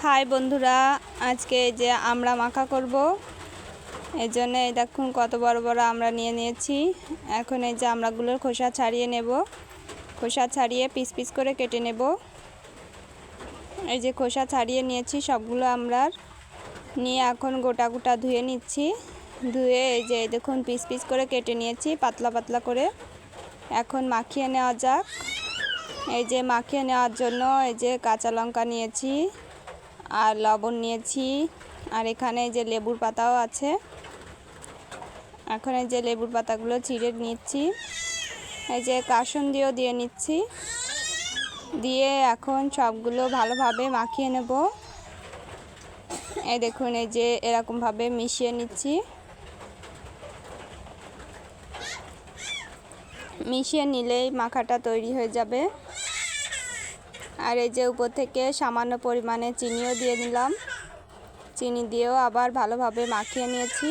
High বন্ধুরা, আজকে যে আমরা মাখা করব এর জন্য এই দেখুন কত বড় বড় আমরা নিয়ে নিয়েছি। এখন এই যে আমড়াগুলোর খোসা ছাড়িয়ে নেব, খোসা ছাড়িয়ে পিস পিস করে কেটে নেব। এই যে খোসা ছাড়িয়ে নিয়েছি সবগুলো আমরা নিয়ে এখন গোটা গোটা ধুয়ে নিচ্ছি। ধুয়ে এই যে দেখুন পিস পিস করে কেটে নিয়েছি পাতলা পাতলা করে। এখন মাখিয়ে নেওয়া যাক। এই যে মাখিয়ে নেওয়ার জন্য এই যে কাঁচা লঙ্কা নিয়েছি আর লবণ নিয়েছি, আর এখানে এই যে লেবুর পাতাও আছে। এখন এই যে লেবুর পাতাগুলো ছিঁড়ে নিচ্ছি, এই যে কাসুন্দিও দিয়ে নিচ্ছি। দিয়ে এখন সবগুলো ভালোভাবে মাখিয়ে নেব। এই দেখুন এই যে এরকমভাবে মিশিয়ে নিচ্ছি। মিশিয়ে নিলেই মাখাটা তৈরি হয়ে যাবে। আর এই যে উপর থেকে সামান্য পরিমাণে চিনিও দিয়ে নিলাম। চিনি দিয়েও আবার ভালোভাবে মাখিয়ে নিয়েছি।